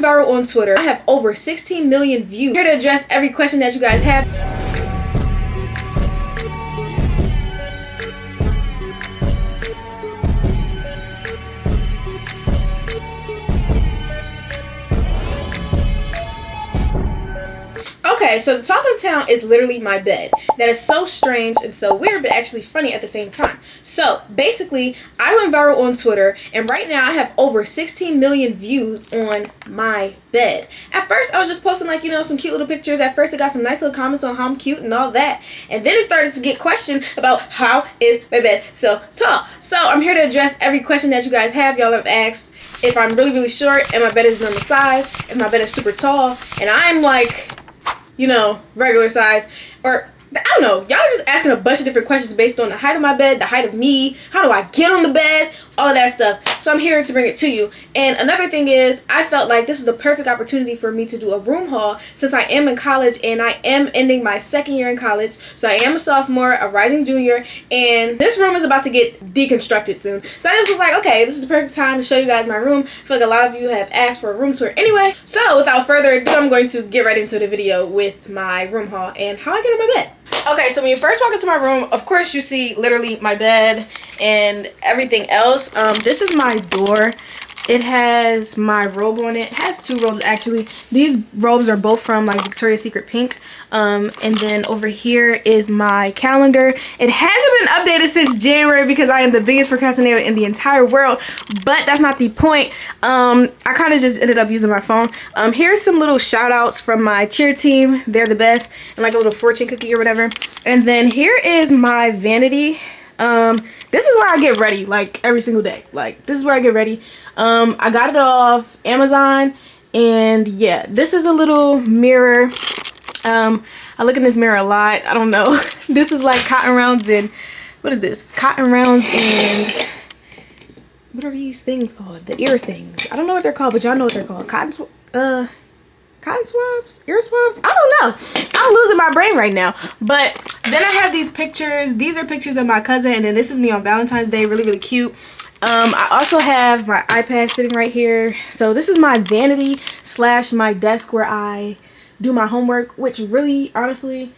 went viral on Twitter. I have over 16 million views. Here to address every question that you guys have. Okay, so the talk of the town is literally my bed. That is so strange and so weird, but actually funny at the same time. So basically, I went viral on Twitter, and right now I have over 16 million views on my bed. At first, I was just posting like, you know, some cute little pictures. At first, I got some nice little comments on how I'm cute and all that. And then it started to get questioned about how is my bed so tall. So I'm here to address every question that you guys have. Y'all have asked if I'm really, really short and my bed is normal size, if my bed is super tall, and I'm like, you know, regular size, or I don't know. Y'all are just asking a bunch of different questions based on the height of my bed, the height of me, how do I get on the bed, all of that stuff. So I'm here to bring it to you. And another thing is, I felt like this was the perfect opportunity for me to do a room haul since I am in college and I am ending my second year in college. So I am a sophomore, a rising junior, and this room is about to get deconstructed soon. So I just was like, okay, this is the perfect time to show you guys my room. I feel like a lot of you have asked for a room tour anyway. So without further ado, I'm going to get right into the video with my room haul and how I get in my bed. Okay, so when you first walk into my room, of course you see literally my bed and everything else. This is my door. It has my robe on it. It has two robes actually. These robes are both from like Victoria's Secret Pink. And then over here is my calendar. It hasn't been updated since January because I am the biggest procrastinator in the entire world, but that's not the point. I kind of just ended up using my phone. Here's some little shout outs from my cheer team. They're the best, and like a little fortune cookie or whatever. And then here is my vanity. This is where I get ready like every single day. Like this is where I get ready. I got it off Amazon, and yeah, this is a little mirror. I look in this mirror a lot. I don't know. This is like cotton rounds and what is this? Cotton rounds and what are these things called? The ear things. I don't know what they're called, but y'all know what they're called. Cotton swabs, ear swabs. I don't know. I'm losing my brain right now. But then I have these pictures. These are pictures of my cousin, and then this is me on Valentine's Day. Really, really cute. I also have my iPad sitting right here. So this is my vanity / my desk where I do my homework, which really, honestly,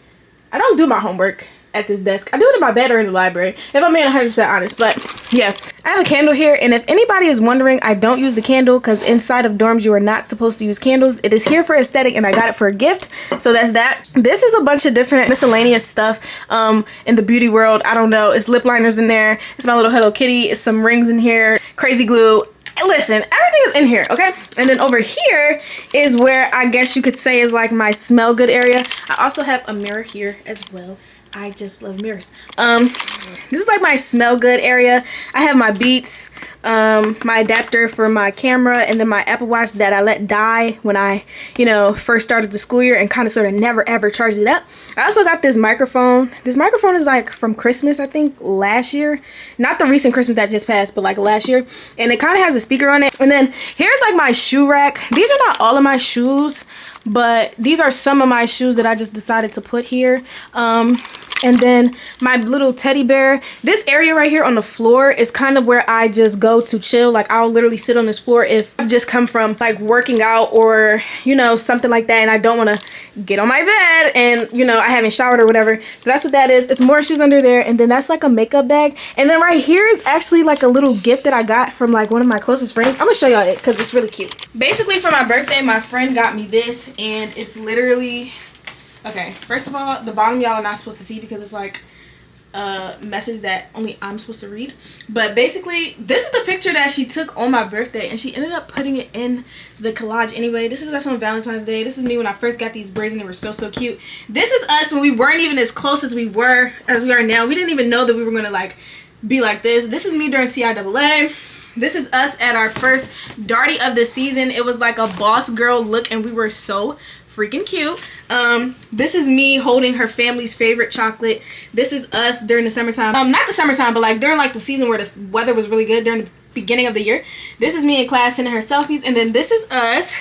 I don't do my homework at this desk. I do it in my bed or in the library, if I'm being 100% honest. But yeah, I have a candle here, and if anybody is wondering, I don't use the candle because inside of dorms you are not supposed to use candles. It is here for aesthetic, and I got it for a gift, so that's that. This is a bunch of different miscellaneous stuff in the beauty world. I don't know, it's lip liners in there, it's my little Hello Kitty, it's some rings in here, crazy glue. Listen, everything is in here, okay? And then over here is where I guess you could say is like my smell good area. I also have a mirror here as well. I just love mirrors. This is like my smell good area. I have my Beats, my adapter for my camera, and then my Apple Watch that I let die when I, you know, first started the school year and kind of sort of never ever charged it up. I also got this microphone. This microphone is like from Christmas, I think last year. Not the recent Christmas that just passed, but like last year. And it kind of has a speaker on it. And then here's like my shoe rack. These are not all of my shoes, but these are some of my shoes that I just decided to put here. And then my little teddy bear. This area right here on the floor is kind of where I just go to chill. Like I'll literally sit on this floor if I've just come from like working out or, you know, something like that, and I don't want to get on my bed and, you know, I haven't showered or whatever. So that's what that is. It's more shoes under there, and then that's like a makeup bag. And then right here is actually like a little gift that I got from like one of my closest friends. I'm gonna show y'all it because it's really cute. Basically for my birthday, my friend got me this, and it's literally, okay, first of all, the bottom y'all are not supposed to see because it's like a message that only I'm supposed to read. But basically, this is the picture that she took on my birthday, and she ended up putting it in the collage anyway. This is us on Valentine's Day. This is me when I first got these braids, and they were so, so cute. This is us when we weren't even as close as we are now. We didn't even know that we were going to like be like this. This is me during CIAA. This is us at our first Darty of the season. It was like a boss girl look, and we were so freaking cute. This is me holding her family's favorite chocolate. This is us during the summertime. Not the summertime, but like during like the season where the weather was really good during the beginning of the year. This is me in class sending her selfies, and then this is us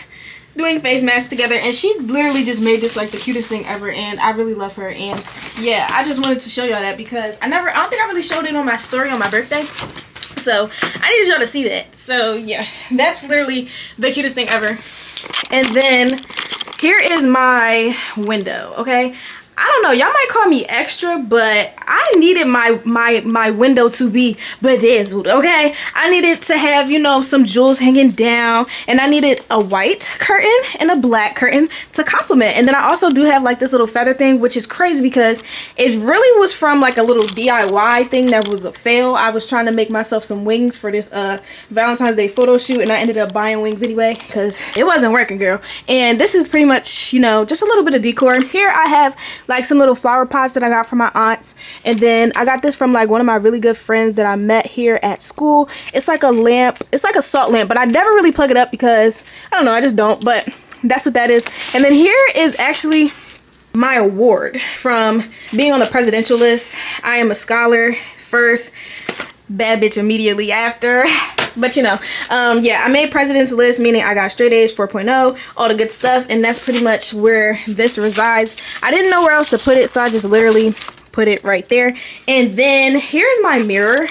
doing face masks together, and she literally just made this like the cutest thing ever, and I really love her. And yeah, I just wanted to show y'all that because I don't think I really showed it on my story on my birthday, so I needed y'all to see that. So yeah, that's literally the cutest thing ever. And then here is my window, okay? I don't know, y'all might call me extra, but I needed my window to be bedazzled, okay? I needed to have, you know, some jewels hanging down, and I needed a white curtain and a black curtain to complement. And then I also do have like this little feather thing, which is crazy because it really was from like a little DIY thing that was a fail. I was trying to make myself some wings for this Valentine's Day photo shoot, and I ended up buying wings anyway because it wasn't working, girl. And this is pretty much, you know, just a little bit of decor. Here I have like some little flower pots that I got from my aunts, and then I got this from like one of my really good friends that I met here at school. It's like a lamp, it's like a salt lamp, but I never really plug it up because I don't know, I just don't, but that's what that is. And then here is actually my award from being on the presidential list. I am a scholar first, bad bitch immediately after. But you know, yeah, I made president's list, meaning I got straight A's, 4.0, all the good stuff, and that's pretty much where this resides. I didn't know where else to put it, so I just literally put it right there. And then here's my mirror.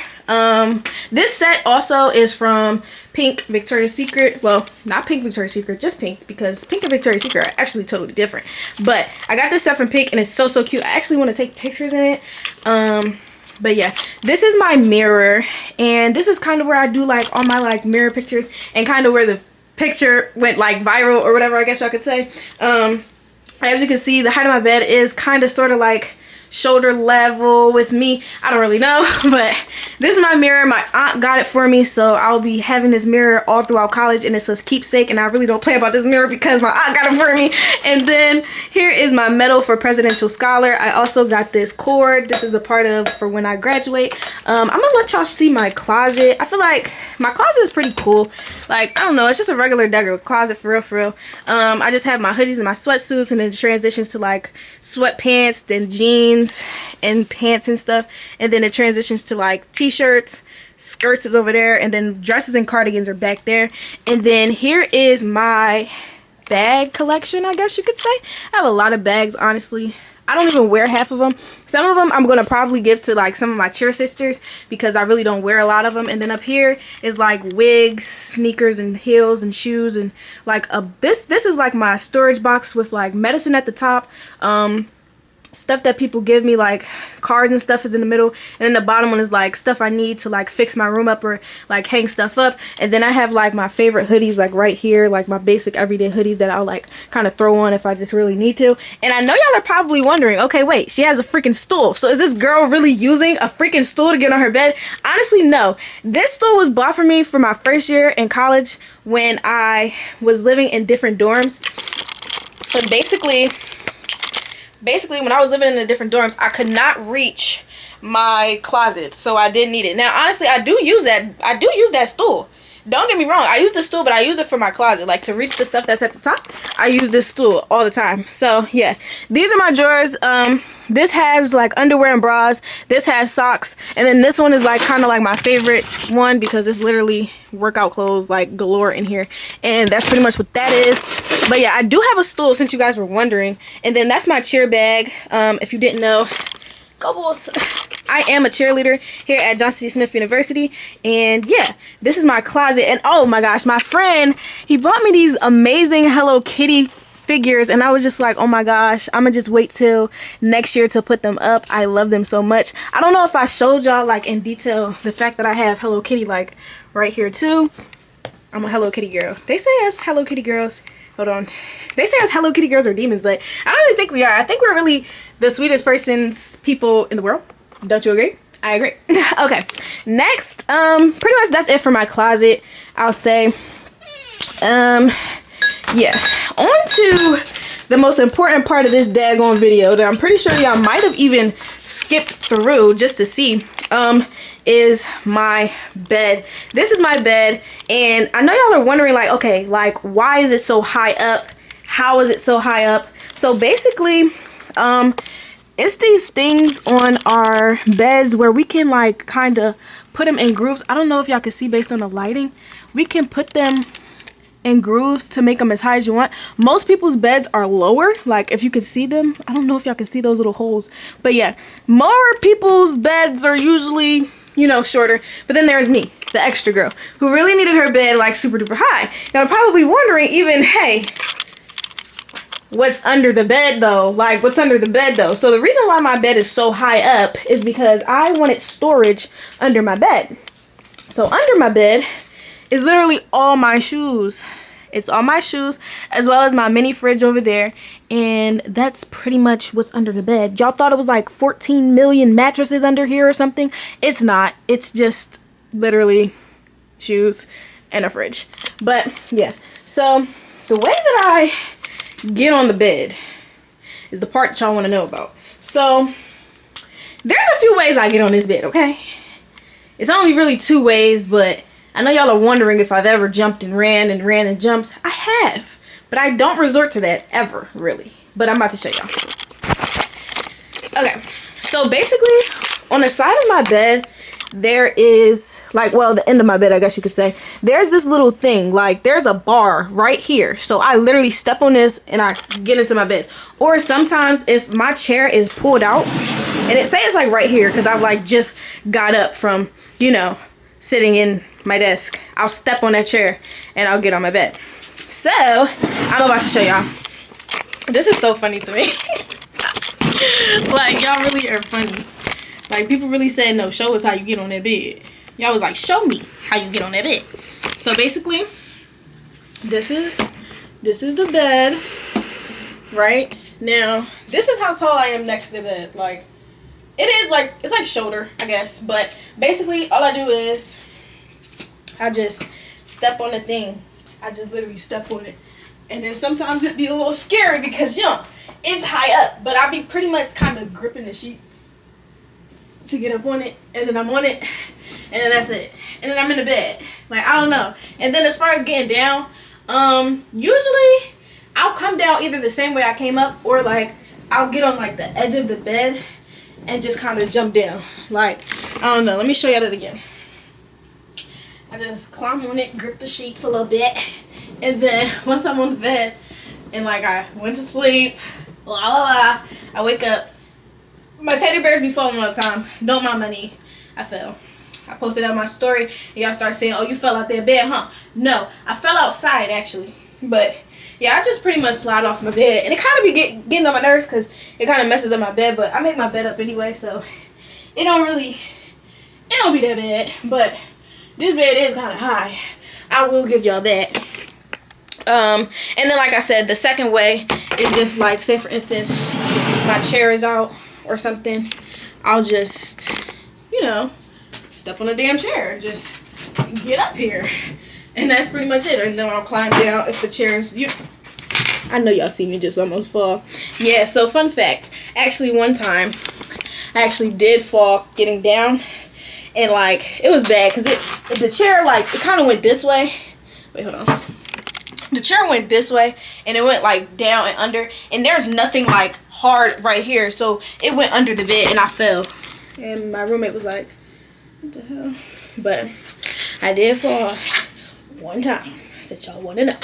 This set also is from Pink Victoria's Secret. Well, not Pink Victoria's Secret, just Pink, because Pink and Victoria's Secret are actually totally different. But I got this set from Pink, and it's so cute. I actually want to take pictures in it. But yeah, this is my mirror, and this is kind of where I do like all my like mirror pictures, and kind of where the picture went like viral or whatever, I guess y'all could say. As you can see, the height of my bed is kind of sort of like shoulder level with me. I don't really know, but this is my mirror. My aunt got it for me, so I'll be having this mirror all throughout college, and it says keepsake, and I really don't play about this mirror because my aunt got it for me. And then here is my medal for presidential scholar. I also got this cord. This is a part of for when I graduate. I'm gonna let y'all see my closet. I feel like my closet is pretty cool. Like, I don't know, it's just a regular closet for real. I just have my hoodies and my sweatsuits, and then it transitions to like sweatpants, then jeans and pants and stuff, and then it transitions to like t-shirts, skirts is over there, and then dresses and cardigans are back there. And then here is my bag collection, I guess you could say. I have a lot of bags, honestly. I don't even wear half of them. Some of them I'm gonna probably give to like some of my cheer sisters because I really don't wear a lot of them. And then up here is like wigs, sneakers, and heels and shoes, and like this is like my storage box with like medicine at the top. Stuff that people give me, like cards and stuff, is in the middle, and then the bottom one is like stuff I need to like fix my room up or like hang stuff up. And then I have like my favorite hoodies like right here, like my basic everyday hoodies that I'll like kind of throw on if I just really need to. And I know y'all are probably wondering, okay, wait, she has a freaking stool, so is this girl really using a freaking stool to get on her bed? Honestly, no. This stool was bought for me for my first year in college when I was living in different dorms. But basically when I was living in the different dorms, I could not reach my closet, so I didn't need it. Now, honestly, I do use that stool. Don't get me wrong, I use the stool, but I use it for my closet, like to reach the stuff that's at the top. I use this stool all the time. So yeah, these are my drawers. This has like underwear and bras. This has socks, and then this one is like kind of like my favorite one because it's literally workout clothes like galore in here, and that's pretty much what that is. But yeah, I do have a stool, since you guys were wondering. And then that's my cheer bag. If you didn't know, go Bulls. I am a cheerleader here at Johnson C. Smith University. And yeah, this is my closet. And oh my gosh, my friend, he bought me these amazing Hello Kitty figures, and I was just like, oh my gosh, I'm gonna just wait till next year to put them up. I love them so much. I don't know if I showed y'all like in detail the fact that I have Hello Kitty like right here too. I'm a Hello Kitty girl. They say us Hello Kitty girls, hold on, they say us Hello Kitty girls are demons, but I don't really think we are. I think we're really the sweetest people in the world. Don't you agree? I agree. Okay, next, pretty much that's it for my closet, I'll say. Yeah, on to the most important part of this daggone video that I'm pretty sure y'all might have even skipped through just to see, is my bed. This is my bed, and I know y'all are wondering like, okay, like why is it so high up? How is it so high up? So basically, it's these things on our beds where we can like kind of put them in grooves. I don't know if y'all can see based on the lighting. We can put them in grooves to make them as high as you want. Most people's beds are lower, like if you can see them. I don't know if y'all can see those little holes, but yeah, more people's beds are usually you know, shorter. But then there's me, the extra girl, who really needed her bed like super duper high. Y'all are probably wondering even, hey, what's under the bed though? Like, what's under the bed though? So the reason why my bed is so high up is because I wanted storage under my bed. So under my bed is literally all my shoes. It's all my shoes, as well as my mini fridge over there. And that's pretty much what's under the bed. Y'all thought it was like 14 million mattresses under here or something. It's not. It's just literally shoes and a fridge. But yeah, so the way that I get on the bed is the part that y'all want to know about. So there's a few ways I get on this bed, okay? It's only really 2 ways, but I know y'all are wondering if I've ever jumped and ran and jumped. I have, but I don't resort to that ever, really. But I'm about to show y'all. Okay, so basically, on the side of my bed, there is, like, well, the end of my bed, I guess you could say, there's this little thing, like, there's a bar right here. So I literally step on this and I get into my bed. Or sometimes if my chair is pulled out, and it says like right here, because I've like just got up from, you know, sitting in my desk, I'll step on that chair and I'll get on my bed. So I'm about to show y'all. This is so funny to me. Like, y'all really are funny. Like, people really said, no, show us how you get on that bed. Y'all was like, show me how you get on that bed. So basically, this is the bed. Right now, this is how tall I am next to the bed. Like, it is like, it's like shoulder, I guess. But basically, all I do is I just step on the thing. I just literally step on it. And then sometimes it'd be a little scary because, you know, it's high up. But I'll be pretty much kind of gripping the sheets to get up on it. And then I'm on it. And then that's it. And then I'm in the bed. Like, I don't know. And then as far as getting down, usually I'll come down either the same way I came up, or like I'll get on like the edge of the bed and just kind of jump down. Like, I don't know. Let me show y'all that again. I just climb on it, grip the sheets a little bit, and then once I'm on the bed and like I went to sleep, la la la, I wake up. My teddy bears be falling all the time. Don't mind my knee. I fell. I posted out my story and y'all start saying, oh, you fell out that bed, huh? No, I fell outside actually. But yeah, I just pretty much slide off my bed, and it kind of be getting on my nerves because it kind of messes up my bed. But I make my bed up anyway, so it don't be that bad. But this bed is kind of high. I will give y'all that. And then like I said, the second way is if, like, say for instance, my chair is out or something, I'll just, you know, step on the damn chair and just get up here. And that's pretty much it. And then I'll climb down if the chair's, I know y'all see me just almost fall. Yeah, so fun fact. Actually, one time, I actually did fall getting down. And, like, it was bad because the chair, like, it kind of went this way. Wait, hold on. The chair went this way, and it went, like, down and under. And there's nothing, like, hard right here. So it went under the bed, and I fell. And my roommate was like, what the hell? But I did fall one time. I said, y'all want to know.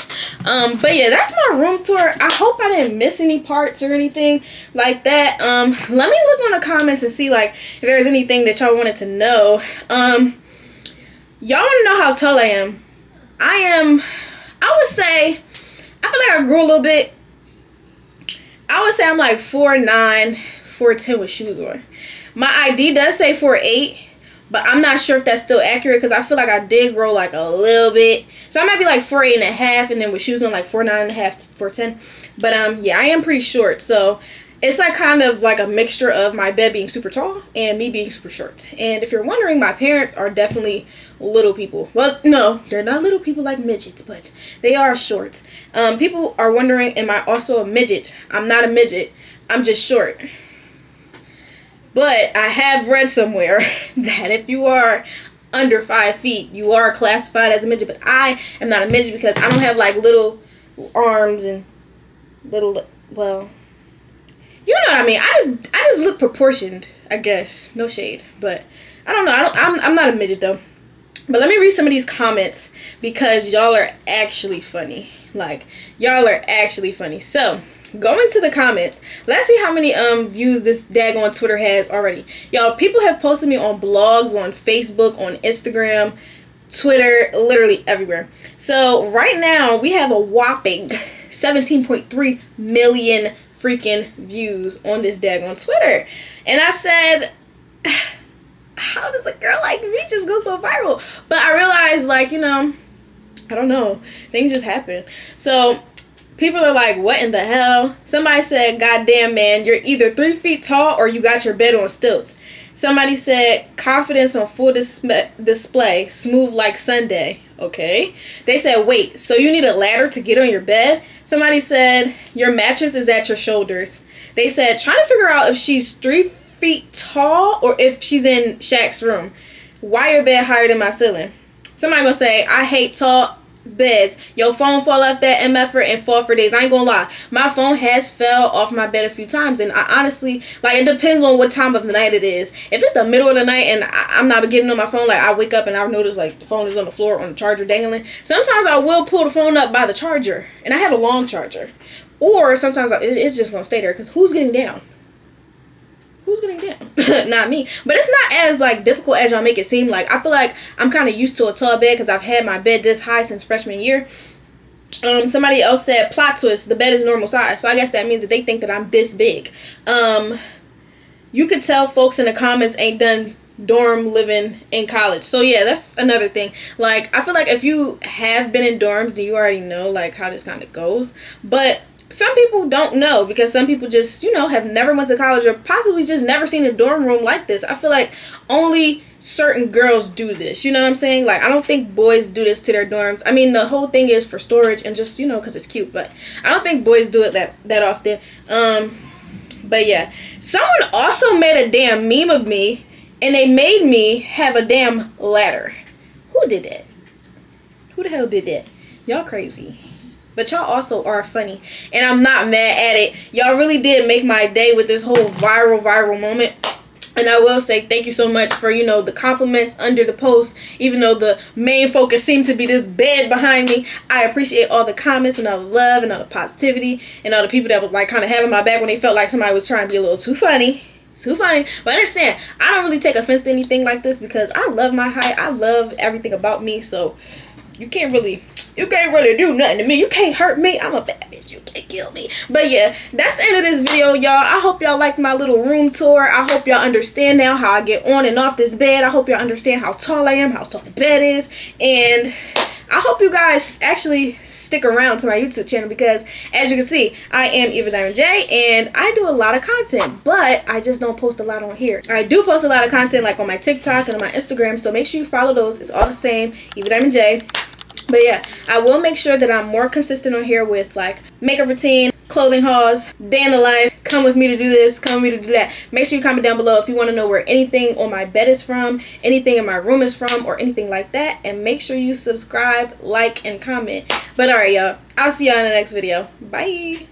But yeah, that's my room tour. I hope I didn't miss any parts or anything like that. Let me look on the comments and see, like, if there's anything that y'all wanted to know. Y'all want to know how tall I am. I would say, I feel like I grew a little bit. I would say I'm like 4'9", 4'10" with shoes on. My ID does say 4'8", but I'm not sure if that's still accurate because I feel like I did grow like a little bit. So I might be like 4'8.5", and then with shoes on like 4'9.5", 4'10". But yeah, I am pretty short. So it's like kind of like a mixture of my bed being super tall and me being super short. And if you're wondering, my parents are definitely little people. Well, no, they're not little people like midgets, but they are short. People are wondering, am I also a midget? I'm not a midget. I'm just short. But I have read somewhere that if you are under 5 feet, you are classified as a midget. But I am not a midget because I don't have like little arms and little, well, you know what I mean. I just look proportioned, I guess. No shade, but I don't know. I'm not a midget though. But let me read some of these comments because y'all are actually funny. Like, y'all are actually funny. So go into the comments. Let's see how many views this daggone Twitter has already. Y'all, people have posted me on blogs, on Facebook, on Instagram, Twitter, literally everywhere. So right now we have a whopping 17.3 million freaking views on this daggone Twitter. And I said, how does a girl like me just go so viral? But I realized, like, you know, I don't know, things just happen. So people are like, what in the hell? Somebody said, goddamn, man, you're either 3 feet tall or you got your bed on stilts. Somebody said, confidence on full display, smooth like Sunday. Okay. They said, wait, so you need a ladder to get on your bed? Somebody said, your mattress is at your shoulders. They said, trying to figure out if she's 3 feet tall or if she's in Shaq's room. Why your bed higher than my ceiling? Somebody gonna say, I hate tall beds. Your phone fall off that MFer and fall for days. I ain't gonna lie, my phone has fell off my bed a few times, and I honestly, like, it depends on what time of the night it is. If it's the middle of the night and I'm not getting on my phone, like, I wake up and I notice like the phone is on the floor on the charger dangling, sometimes I will pull the phone up by the charger, and I have a long charger, or sometimes it's just gonna stay there, because who's getting down? Who's getting down? Not me. But it's not as like difficult as y'all make it seem. Like, I feel like I'm kind of used to a tall bed because I've had my bed this high since freshman year. Somebody else said, plot twist, the bed is normal size. So I guess that means that they think that I'm this big. You could tell folks in the comments ain't done dorm living in college. So yeah, that's another thing. Like, I feel like if you have been in dorms, then you already know like how this kind of goes. But some people don't know, because some people just, you know, have never went to college or possibly just never seen a dorm room like this. I feel like only certain girls do this, you know what I'm saying? Like, I don't think boys do this to their dorms. I mean, the whole thing is for storage and just, you know, because it's cute, but I don't think boys do it that often. But yeah, someone also made a damn meme of me, and they made me have a damn ladder. Who did that? Who the hell did that? Y'all crazy. But y'all also are funny, and I'm not mad at it. Y'all really did make my day with this whole viral moment. And I will say thank you so much for, you know, the compliments under the post. Even though the main focus seemed to be this bed behind me, I appreciate all the comments and all the love and all the positivity and all the people that was like kind of having my back when they felt like somebody was trying to be a little too funny. Too funny. But understand, I don't really take offense to anything like this, because I love my height. I love everything about me. So you can't really do nothing to me. You can't hurt me. I'm a bad bitch. You can't kill me. But yeah, that's the end of this video, y'all. I hope y'all liked my little room tour. I hope y'all understand now how I get on and off this bed. I hope y'all understand how tall I am, how tall the bed is. And I hope you guys actually stick around to my YouTube channel, because as you can see, I am Eva Diamond J, and I do a lot of content, but I just don't post a lot on here. I do post a lot of content like on my TikTok and on my Instagram, so make sure you follow those. It's all the same, Eva Diamond J. But yeah, I will make sure that I'm more consistent on here with like makeup routine, clothing hauls, day in the life, come with me to do this, come with me to do that. Make sure you comment down below if you want to know where anything on my bed is from, anything in my room is from, or anything like that. And make sure you subscribe, like, and comment. But alright, y'all, I'll see y'all in the next video. Bye.